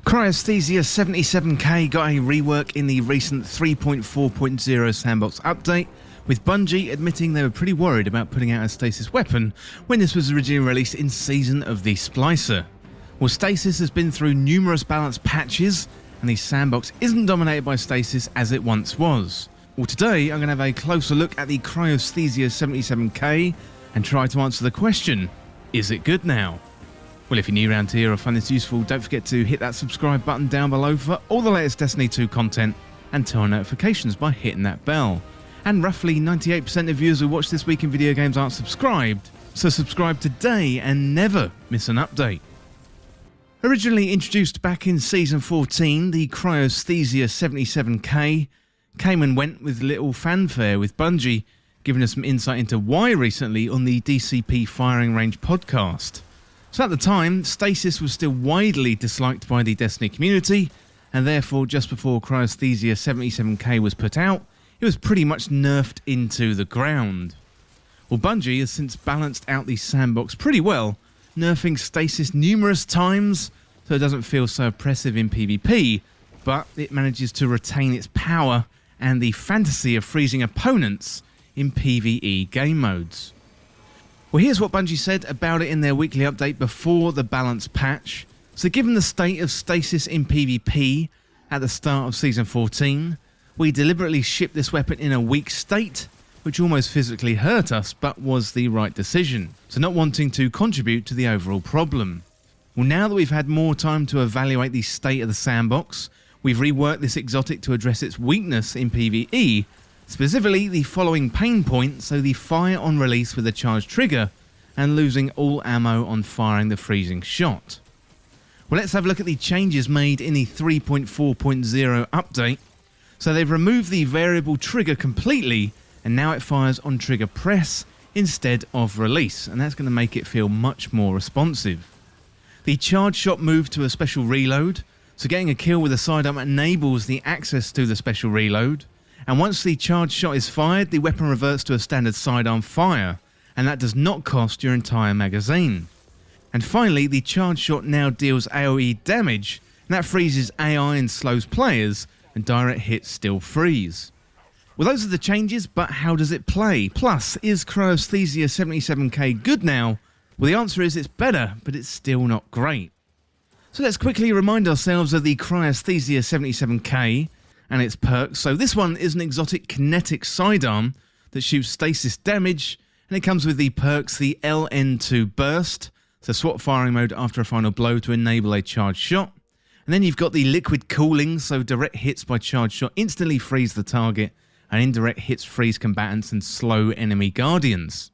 Cryothesia 77k got a rework in the recent 3.4.0 Sandbox update, with Bungie admitting they were pretty worried about putting out a stasis weapon when this was originally released in Season of the Splicer. Well, stasis has been through numerous balance patches, and the Sandbox isn't dominated by stasis as it once was. Well, today I'm going to have a closer look at the Cryothesia 77k and try to answer the question, is it good now? Well, if you're new around here or find this useful, don't forget to hit that subscribe button down below for all the latest Destiny 2 content and turn on notifications by hitting that bell. And roughly 98% of viewers who watch This Week in Video Games aren't subscribed, so subscribe today and never miss an update. Originally introduced back in Season 14, the Cryothesia 77k came and went with little fanfare, with Bungie giving us some insight into why recently on the DCP Firing Range podcast. So at the time, stasis was still widely disliked by the Destiny community, and therefore just before Cryothesia 77k was put out, it was pretty much nerfed into the ground. Well, Bungie has since balanced out the Sandbox pretty well, nerfing stasis numerous times so it doesn't feel so oppressive in PvP, but it manages to retain its power and the fantasy of freezing opponents in PvE game modes. Well, here's what Bungie said about it in their weekly update before the balance patch. So given the state of stasis in PvP at the start of Season 14, we deliberately shipped this weapon in a weak state, which almost physically hurt us, but was the right decision, so not wanting to contribute to the overall problem. Well, now that we've had more time to evaluate the state of the Sandbox, we've reworked this exotic to address its weakness in PvE, specifically the following pain point, so the fire on release with a charged trigger, and losing all ammo on firing the freezing shot. Well, let's have a look at the changes made in the 3.4.0 update. So they've removed the variable trigger completely, and now it fires on trigger press instead of release, and that's going to make it feel much more responsive. The charge shot moved to a special reload, so getting a kill with a sidearm enables the access to the special reload. And once the charge shot is fired, the weapon reverts to a standard sidearm fire, and that does not cost your entire magazine. And finally, the charge shot now deals AoE damage, and that freezes AI and slows players, and direct hits still freeze. Well, those are the changes, but how does it play? Plus, is Cryothesia 77k good now? Well, the answer is it's better, but it's still not great. So let's quickly remind ourselves of the Cryothesia 77k and its perks. So this one is an exotic kinetic sidearm that shoots stasis damage, and it comes with the perks the LN2 burst, so swap firing mode after a final blow to enable a charged shot. And then you've got the liquid cooling, so direct hits by charged shot instantly freeze the target, and indirect hits freeze combatants and slow enemy guardians.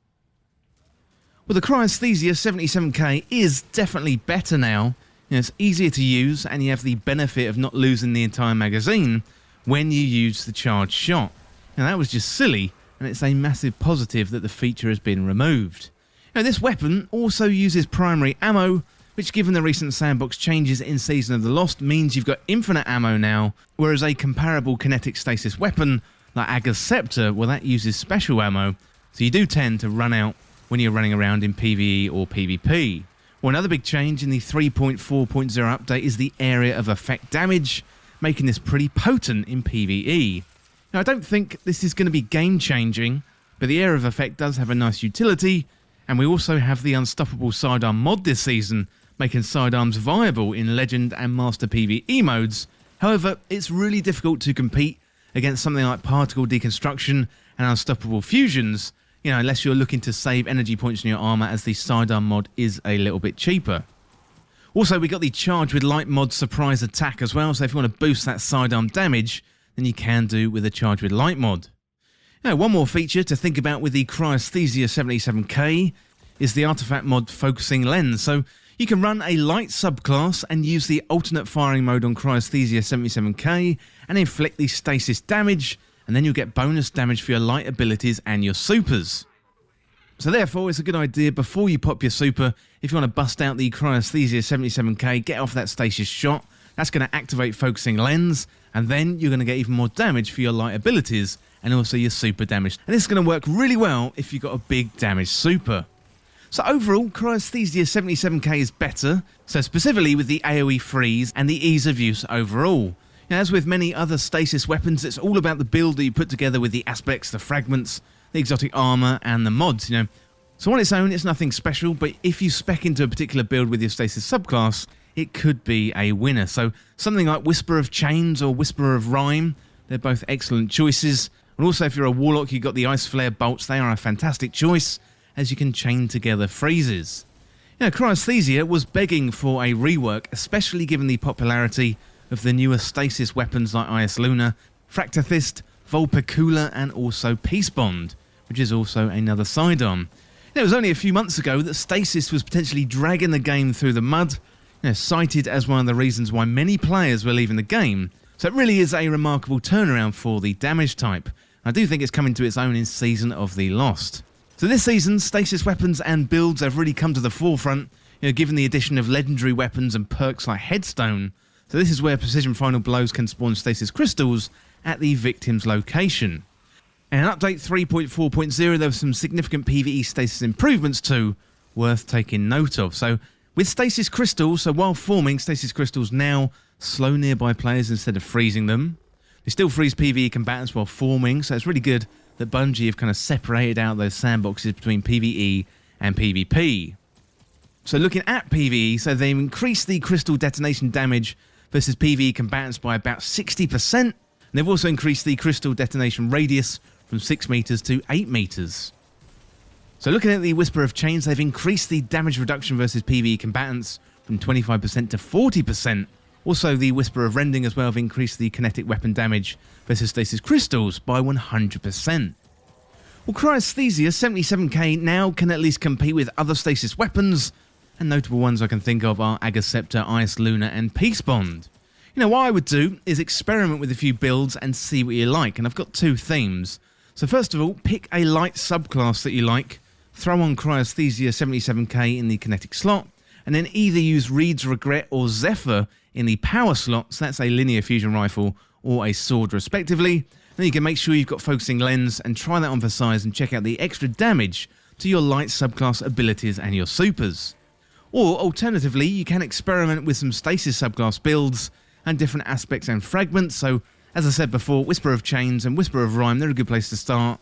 Well, the Cryothesia 77k is definitely better now. It's easier to use, and you have the benefit of not losing the entire magazine when you use the charged shot. Now that was just silly, and it's a massive positive that the feature has been removed. Now this weapon also uses primary ammo, which given the recent Sandbox changes in Season of the Lost means you've got infinite ammo now, whereas a comparable kinetic stasis weapon like Aga's Scepter, well, that uses special ammo, so you do tend to run out when you're running around in PvE or PvP. Well, another big change in the 3.4.0 update is the area of effect damage, making this pretty potent in PvE. Now, I don't think this is going to be game-changing, but the area of effect does have a nice utility, and we also have the Unstoppable Sidearm mod this season, making sidearms viable in Legend and Master PvE modes. However, it's really difficult to compete against something like Particle Deconstruction and Unstoppable Fusions, unless you're looking to save energy points in your armor, as the sidearm mod is a little bit cheaper. Also, we got the Charge with Light mod surprise attack as well, so if you want to boost that sidearm damage, then you can do with a Charge with Light mod. Now, one more feature to think about with the Cryothesia 77k is the artifact mod Focusing Lens. So you can run a light subclass and use the alternate firing mode on Cryothesia 77k and inflict the stasis damage, and then you'll get bonus damage for your light abilities and your supers. So therefore, it's a good idea before you pop your super, if you want to bust out the Cryothesia 77k, get off that stasis shot. That's going to activate Focusing Lens, and then you're going to get even more damage for your light abilities and also your super damage. And this is going to work really well if you've got a big damage super. So overall, Cryothesia 77k is better, so specifically with the AoE freeze and the ease of use overall. As with many other stasis weapons, it's all about the build that you put together with the aspects, the fragments, the exotic armor, and the mods, So on its own, it's nothing special, but if you spec into a particular build with your stasis subclass, it could be a winner. So something like Whisper of Chains or Whisper of Rhyme, they're both excellent choices. And also if you're a warlock, you've got the Ice Flare bolts, they are a fantastic choice, as you can chain together freezes. Cryothesia was begging for a rework, especially given the popularity of the newer stasis weapons like Ice Luna, Fractathist, Vulpecula, and also Peace Bond, which is also another sidearm. It was only a few months ago that stasis was potentially dragging the game through the mud, cited as one of the reasons why many players were leaving the game. So it really is a remarkable turnaround for the damage type. I do think it's coming to its own in Season of the Lost. So this season, stasis weapons and builds have really come to the forefront, given the addition of legendary weapons and perks like Headstone. So this is where precision final blows can spawn stasis crystals at the victim's location. And in Update 3.4.0, there were some significant Pve Stasis Improvements too, worth taking note of. So with stasis crystals, so while forming, stasis crystals now slow nearby players instead of freezing them. They still freeze PvE combatants while forming, so it's really good that Bungie have kind of separated out those sandboxes between PvE and PvP. So looking at PvE, so they've increased the crystal detonation damage versus PvE combatants by about 60%, and they've also increased the crystal detonation radius from 6 meters to 8 meters. So looking at the Whisper of Chains, they've increased the damage reduction versus PvE combatants from 25% to 40%. Also, the Whisper of Rending as well have increased the kinetic weapon damage versus stasis crystals by 100%. Well, Cryothesia 77k now can at least compete with other stasis weapons, and notable ones I can think of are Agaceptor, Ice Luna, and Peace Bond. What I would do is experiment with a few builds and see what you like, and I've got 2 themes. So first of all, pick a light subclass that you like, throw on Cryothesia 77k in the kinetic slot, and then either use Reed's Regret or Zephyr in the power slot, so that's a linear fusion rifle or a sword respectively. Then you can make sure you've got focusing lens and try that on for size and check out the extra damage to your light subclass abilities and your supers. Or alternatively, you can experiment with some stasis subclass builds and different aspects and fragments. So as I said before, Whisper of Chains and Whisper of Rhyme, they're a good place to start.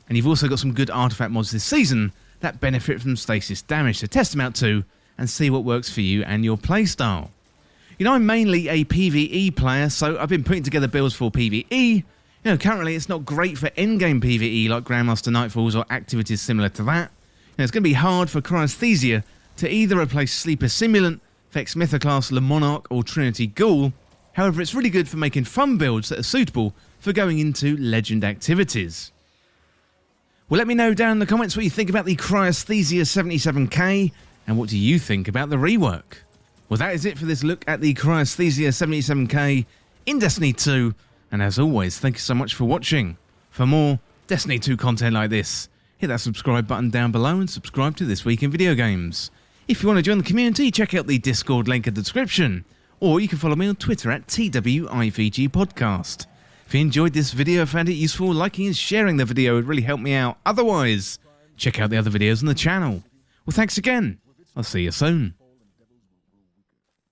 And you've also got some good artifact mods this season that benefit from stasis damage, so test them out too and see what works for you and your playstyle. I'm mainly a PvE player, so I've been putting together builds for PvE. Currently it's not great for endgame PvE like Grandmaster Nightfalls or activities similar to that. It's going to be hard for Cryothesia to either replace Sleeper Simulant, Vex Mythoclast, Le Monarch or Trinity Ghoul. However, it's really good for making fun builds that are suitable for going into legend activities. Well, let me know down in the comments what you think about the Cryothesia 77k, and what do you think about the rework? Well, that is it for this look at the Cryothesia 77k in Destiny 2, and as always, thank you so much for watching. For more Destiny 2 content like this, hit that subscribe button down below and subscribe to This Week in Video Games. If you want to join the community, check out the Discord link in the description, or you can follow me on Twitter at TWIVG Podcast. If you enjoyed this video and found it useful, liking and sharing the video would really help me out. Otherwise, check out the other videos on the channel. Well, thanks again. I'll see you soon.